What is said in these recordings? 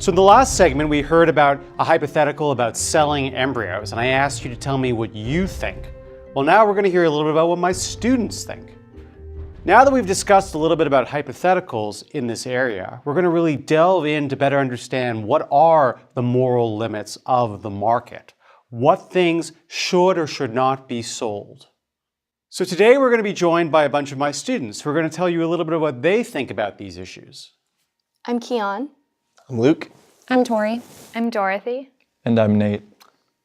So in the last segment, we heard about a hypothetical about selling embryos, and I asked you to tell me what you think. Well, now we're going to hear a little bit about what my students think. Now that we've discussed a little bit about hypotheticals in this area, we're going to really delve in to better understand what are the moral limits of the market. What things should or should not be sold. So today we're going to be joined by a bunch of my students who are going to tell you a little bit of what they think about these issues. I'm Keon. I'm Luke. I'm Tori. I'm Dorothy. And I'm Nate.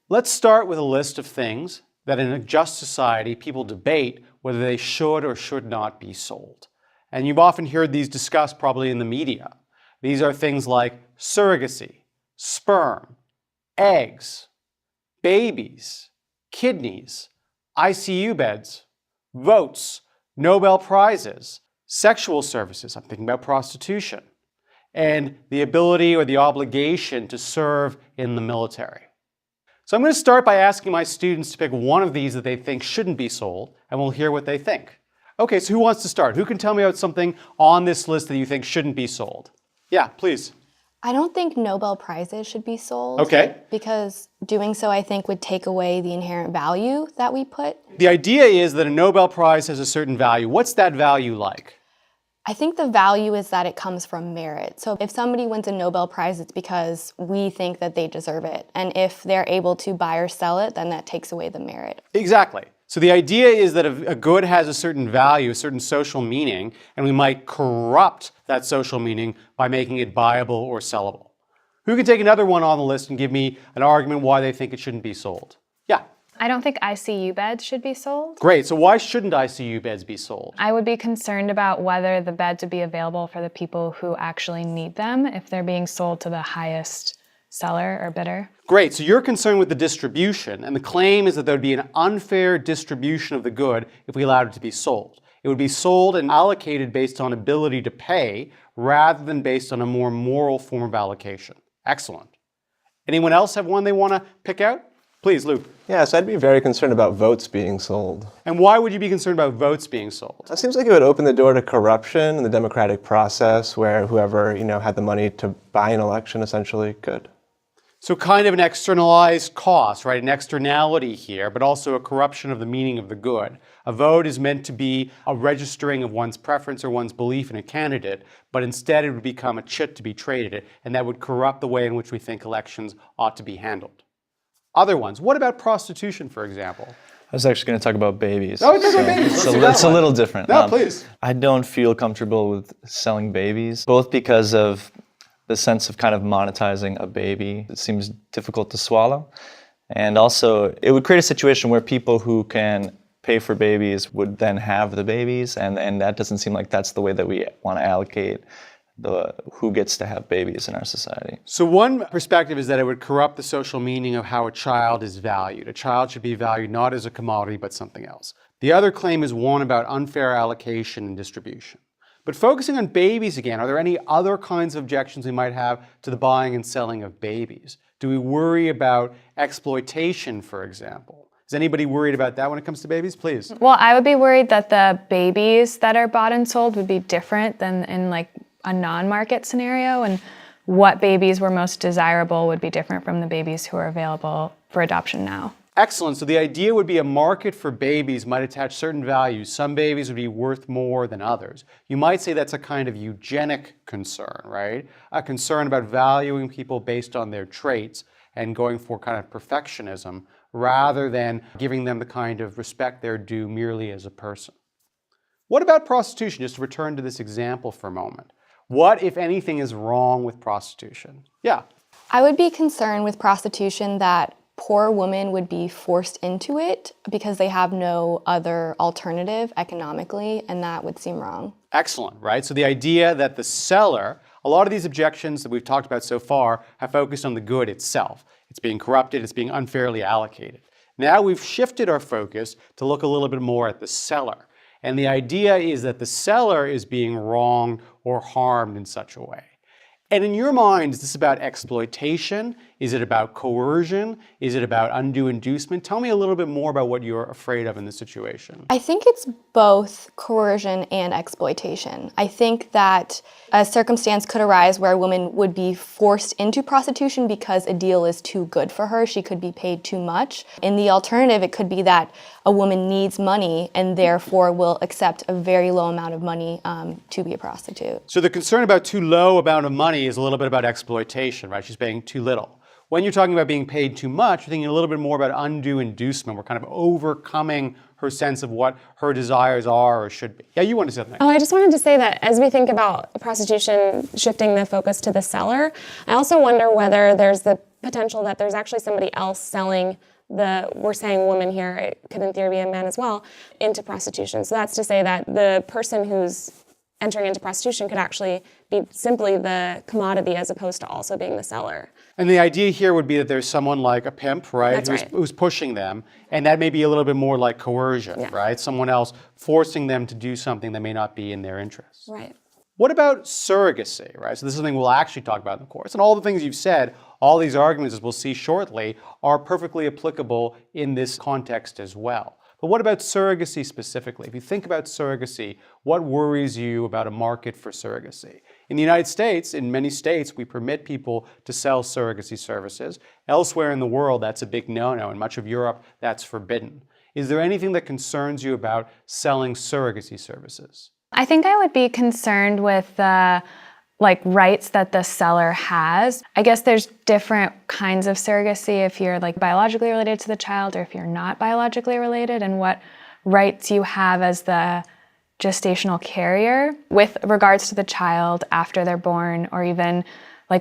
Let's start with a list of things that in a just society people debate whether they should or should not be sold. And you've often heard these discussed probably in the media. These are things like surrogacy, sperm, eggs, babies, kidneys, ICU beds, votes, Nobel Prizes, sexual services, I'm thinking about prostitution, and the ability or the obligation to serve in the military. So I'm going to start by asking my students to pick one of these that they think shouldn't be sold, and we'll hear what they think. Okay, so who wants to start? Who can tell me about something on this list that you think shouldn't be sold? Yeah, please. I don't think Nobel Prizes should be sold. Okay. Because doing so, I think, would take away the inherent value that we put. The idea is that a Nobel Prize has a certain value. What's that value like? I think the value is that it comes from merit. So if somebody wins a Nobel Prize, it's because we think that they deserve it. And if they're able to buy or sell it, then that takes away the merit. Exactly. So the idea is that a good has a certain value, a certain social meaning, and we might corrupt that social meaning by making it buyable or sellable. Who can take another one on the list and give me an argument why they think it shouldn't be sold? Yeah. I don't think ICU beds should be sold. Great. So why shouldn't ICU beds be sold? I would be concerned about whether the beds would be available for the people who actually need them if they're being sold to the highest seller or bidder. Great. So you're concerned with the distribution, and the claim is that there would be an unfair distribution of the good if we allowed it to be sold. It would be sold and allocated based on ability to pay rather than based on a more moral form of allocation. Excellent. Anyone else have one they want to pick out? Please, Luke. Yeah, so I'd be very concerned about votes being sold. And why would you be concerned about votes being sold? It seems like it would open the door to corruption in the democratic process where whoever, had the money to buy an election essentially could. So kind of an externalized cost, right? An externality here, but also a corruption of the meaning of the good. A vote is meant to be a registering of one's preference or one's belief in a candidate, but instead it would become a chit to be traded, and that would corrupt the way in which we think elections ought to be handled. Other ones. What about prostitution, for example? I was actually going to talk about babies. Oh, talk about babies. It's a little different. No, please. I don't feel comfortable with selling babies, both because of the sense of kind of monetizing a baby. It seems difficult to swallow. And also, it would create a situation where people who can pay for babies would then have the babies, and that doesn't seem like that's the way that we want to allocate who gets to have babies in our society. So one perspective is that it would corrupt the social meaning of how a child is valued. A child should be valued not as a commodity, but something else. The other claim is one about unfair allocation and distribution. But focusing on babies again, are there any other kinds of objections we might have to the buying and selling of babies? Do we worry about exploitation, for example? Is anybody worried about that when it comes to babies? Please. Well, I would be worried that the babies that are bought and sold would be different than in a non-market scenario, and what babies were most desirable would be different from the babies who are available for adoption now. Excellent. So the idea would be a market for babies might attach certain values. Some babies would be worth more than others. You might say that's a kind of eugenic concern, right? A concern about valuing people based on their traits and going for kind of perfectionism rather than giving them the kind of respect they're due merely as a person. What about prostitution? Just to return to this example for a moment. What, if anything, is wrong with prostitution? Yeah. I would be concerned with prostitution that poor women would be forced into it because they have no other alternative economically, and that would seem wrong. Excellent, right? So the idea that the seller, a lot of these objections that we've talked about so far have focused on the good itself. It's being corrupted, it's being unfairly allocated. Now we've shifted our focus to look a little bit more at the seller. And the idea is that the seller is being wronged or harmed in such a way. And in your mind, is this about exploitation? Is it about coercion? Is it about undue inducement? Tell me a little bit more about what you're afraid of in this situation. I think it's both coercion and exploitation. I think that a circumstance could arise where a woman would be forced into prostitution because a deal is too good for her. She could be paid too much. In the alternative, it could be that a woman needs money and therefore will accept a very low amount of money to be a prostitute. So the concern about too low amount of money is a little bit about exploitation, right? She's paying too little. When you're talking about being paid too much, you're thinking a little bit more about undue inducement. We're kind of overcoming her sense of what her desires are or should be. Yeah, you want to say something. Oh, I just wanted to say that as we think about prostitution shifting the focus to the seller, I also wonder whether there's the potential that there's actually somebody else selling we're saying woman here, it could in theory be a man as well, into prostitution. So that's to say that the person who's entering into prostitution could actually be simply the commodity as opposed to also being the seller. And the idea here would be that there's someone like a pimp, right, That's right. who's pushing them, and that may be a little bit more like coercion, Yeah. right? Someone else forcing them to do something that may not be in their interests. Right. What about surrogacy, right? So this is something we'll actually talk about in the course. And all the things you've said, all these arguments, as we'll see shortly, are perfectly applicable in this context as well. But what about surrogacy specifically? If you think about surrogacy, what worries you about a market for surrogacy? In the United States, in many states, we permit people to sell surrogacy services. Elsewhere in the world, that's a big no-no. In much of Europe, that's forbidden. Is there anything that concerns you about selling surrogacy services? I think I would be concerned with the rights that the seller has. I guess there's different kinds of surrogacy if you're biologically related to the child or if you're not biologically related, and what rights you have as the gestational carrier with regards to the child after they're born, or even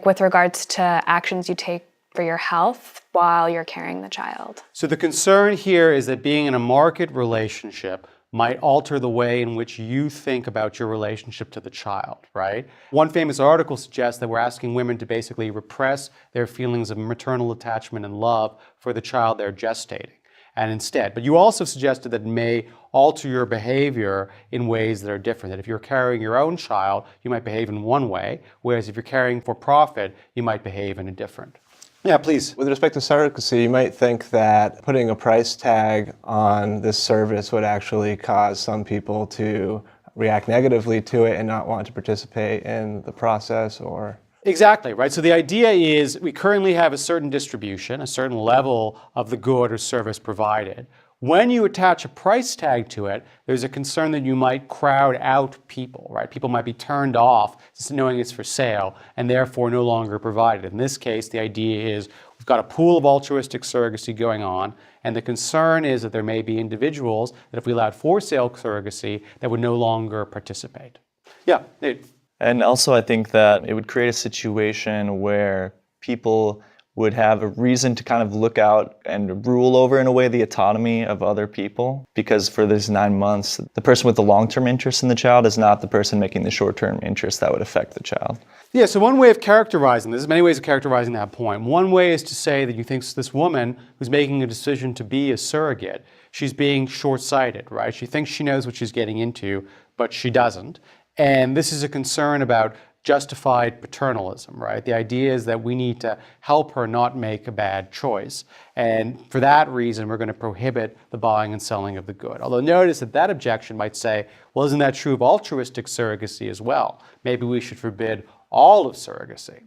with regards to actions you take for your health while you're carrying the child. So the concern here is that being in a market relationship might alter the way in which you think about your relationship to the child, right? One famous article suggests that we're asking women to basically repress their feelings of maternal attachment and love for the child they're gestating. And instead, but you also suggested that it may alter your behavior in ways that are different. That if you're carrying your own child, you might behave in one way, whereas if you're carrying for profit, you might behave in a different. Yeah, please. With respect to surrogacy, you might think that putting a price tag on this service would actually cause some people to react negatively to it and not want to participate in the process, or... Exactly, right? So the idea is we currently have a certain distribution, a certain level of the good or service provided. When you attach a price tag to it, there's a concern that you might crowd out people, right? People might be turned off just knowing it's for sale and therefore no longer provided. In this case, the idea is we've got a pool of altruistic surrogacy going on, and the concern is that there may be individuals that if we allowed for sale surrogacy that would no longer participate. Yeah, Nate. And also I think that it would create a situation where people would have a reason to kind of look out and rule over, in a way, the autonomy of other people. Because for these 9 months, the person with the long-term interest in the child is not the person making the short-term interest that would affect the child. Yeah, so one way of characterizing this, there's many ways of characterizing that point. One way is to say that you think this woman who's making a decision to be a surrogate, she's being short-sighted, right? She thinks she knows what she's getting into, but she doesn't. And this is a concern about justified paternalism, right? The idea is that we need to help her not make a bad choice. And for that reason, we're going to prohibit the buying and selling of the good. Although notice that that objection might say, well, isn't that true of altruistic surrogacy as well? Maybe we should forbid all of surrogacy.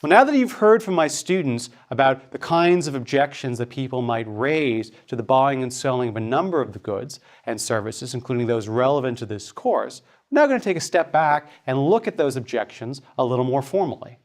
Well, now that you've heard from my students about the kinds of objections that people might raise to the buying and selling of a number of the goods and services, including those relevant to this course, we're now going to take a step back and look at those objections a little more formally.